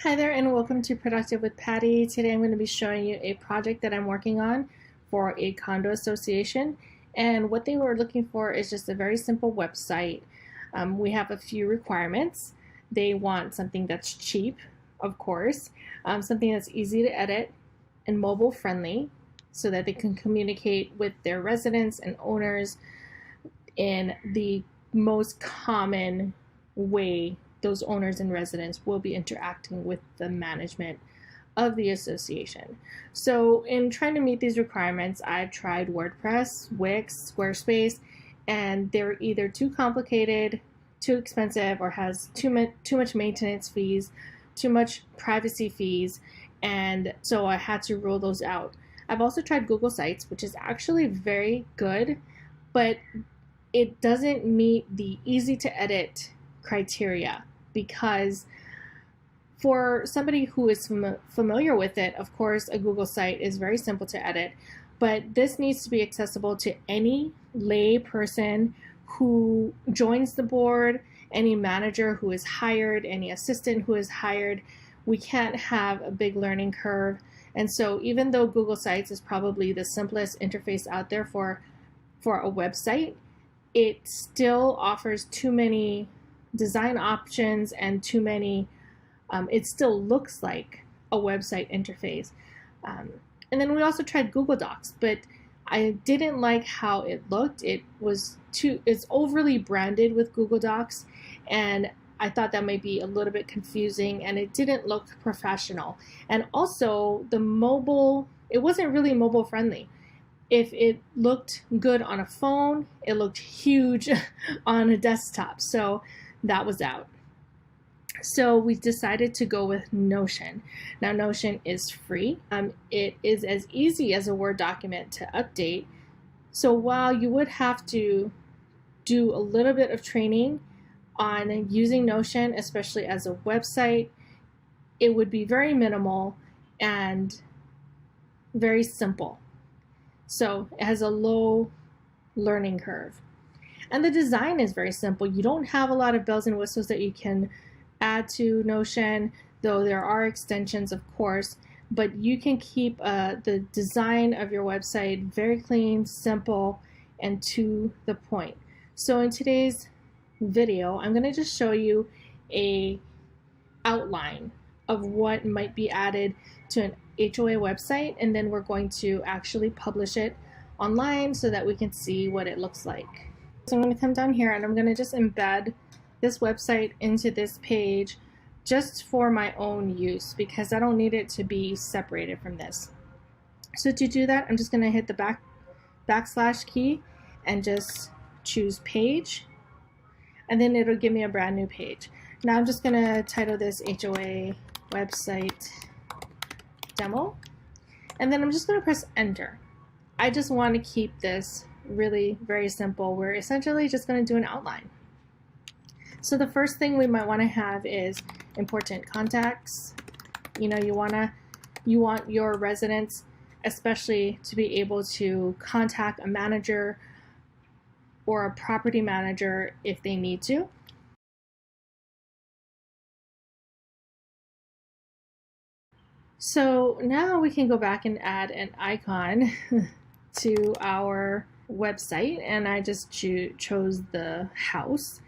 Hi there and welcome to Productive with Patty. Today I'm going to be showing you a project that I'm working on for a condo association, and what they were looking for is just a very simple website. We have a few requirements. They want something that's cheap, of course, something that's easy to edit and mobile friendly so that they can communicate with their residents and owners in the most common way those owners and residents will be interacting with the management of the association. So in trying to meet these requirements, I've tried WordPress, Wix, Squarespace, and they're either too complicated, too expensive, or has too much maintenance fees, too much privacy fees, and so I had to rule those out. I've also tried Google Sites, which is actually very good, but it doesn't meet the easy to edit criteria, because for somebody who is familiar with it, of course, a Google site is very simple to edit, but this needs to be accessible to any lay person who joins the board, any manager who is hired, any assistant who is hired. We can't have a big learning curve. And so even though Google Sites is probably the simplest interface out there for a website, it still offers too many design options and too many, it still looks like a website interface. And then we also tried Google Docs, but I didn't like how it looked. It's overly branded with Google Docs, and I thought that might be a little bit confusing, and it didn't look professional. And also it wasn't really mobile friendly. If it looked good on a phone, it looked huge on a desktop. So that was out. So we decided to go with Notion. Now Notion is free. It is as easy as a Word document to update. So while you would have to do a little bit of training on using Notion, especially as a website, it would be very minimal and very simple. So it has a low learning curve. And the design is very simple. You don't have a lot of bells and whistles that you can add to Notion, though there are extensions, of course, but you can keep the design of your website very clean, simple, and to the point. So in today's video, I'm going to just show you a outline of what might be added to an HOA website, and then we're going to actually publish it online so that we can see what it looks like. So I'm going to come down here and I'm going to just embed this website into this page just for my own use, because I don't need it to be separated from this. So to do that, I'm just going to hit the backslash key and just choose page, and then it'll give me a brand new page. Now I'm just going to title this HOA website demo, and then I'm just going to press enter. I just want to keep this really very simple. We're essentially just going to do an outline. So the first thing we might want to have is important contacts. You know, you want your residents especially to be able to contact a manager or a property manager if they need to. So now we can go back and add an icon to our website, and I just chose the house,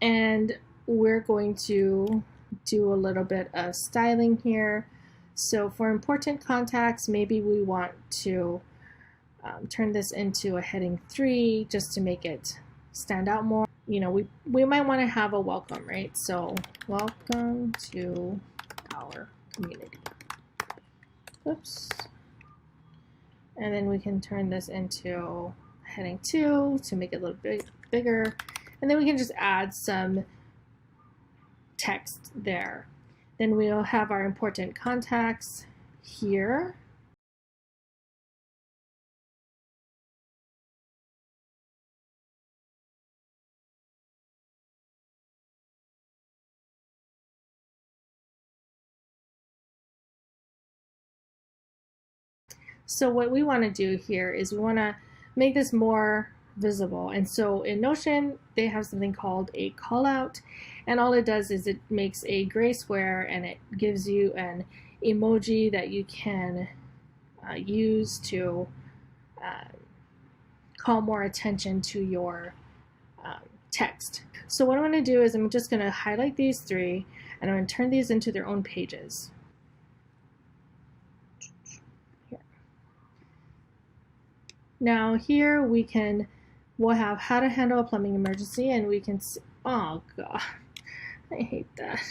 and we're going to do a little bit of styling here. So for important contacts, maybe we want to turn this into a heading 3 just to make it stand out more. You know, we might want to have a welcome, right? So welcome to our community. Oops. And then we can turn this into heading 2 to make it a little bit bigger. And then we can just add some text there. Then we'll have our important contacts here. So what we want to do here is we want to make this more visible. And so in Notion, they have something called a callout, and all it does is it makes a gray square and it gives you an emoji that you can use to call more attention to your text. So what I'm going to do is I'm just going to highlight these three and I'm going to turn these into their own pages. Here. Now here we'll have how to handle a plumbing emergency, and we can see, oh god, I hate that.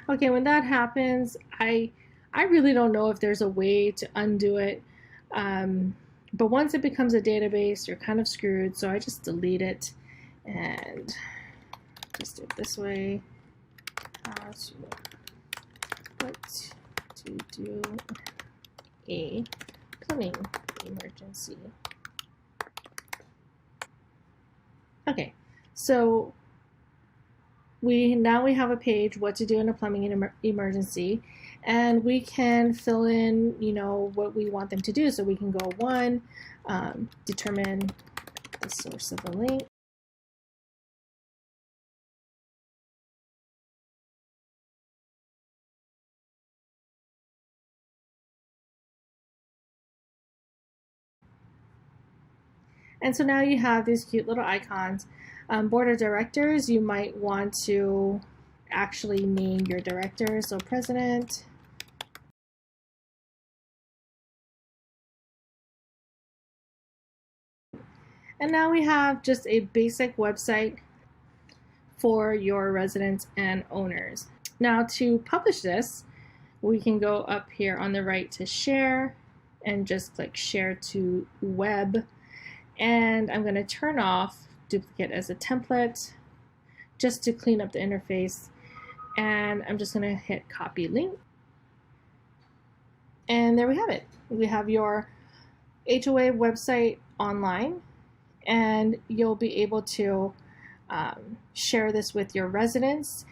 Okay, when that happens, I really don't know if there's a way to undo it. But once it becomes a database, you're kind of screwed, so I just delete it and just do it this way. What to do a plumbing emergency. Okay, so now we have a page, what to do in a plumbing emergency, and we can fill in, what we want them to do. So we can go 1, determine the source of the link. And so now you have these cute little icons. Board of directors, you might want to actually name your director. So president. And now we have just a basic website for your residents and owners. Now to publish this, we can go up here on the right to share and just click share to web. And I'm going to turn off duplicate as a template just to clean up the interface. And I'm just going to hit copy link. And there we have it. We have your HOA website online, and you'll be able to share this with your residents.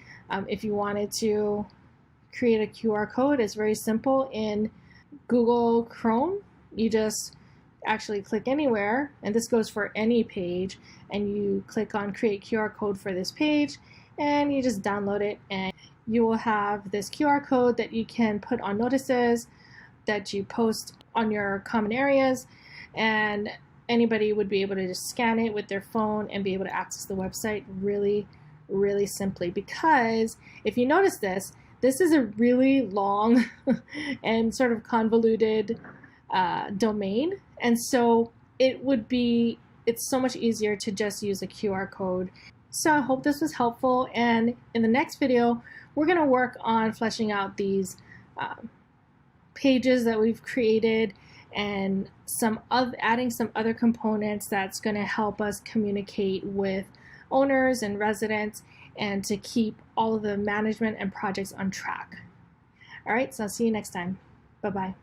If you wanted to create a QR code, it's very simple. In Google Chrome, you just actually click anywhere, and this goes for any page, and you click on create QR code for this page, and you just download it, and you will have this QR code that you can put on notices that you post on your common areas, and anybody would be able to just scan it with their phone and be able to access the website really, really simply. Because if you notice this is a really long and sort of convoluted domain, and so it's so much easier to just use a QR code. So I hope this was helpful, and in the next video we're going to work on fleshing out these pages that we've created and adding some other components that's going to help us communicate with owners and residents and to keep all of the management and projects on track. All right, so I'll see you next time. Bye-bye.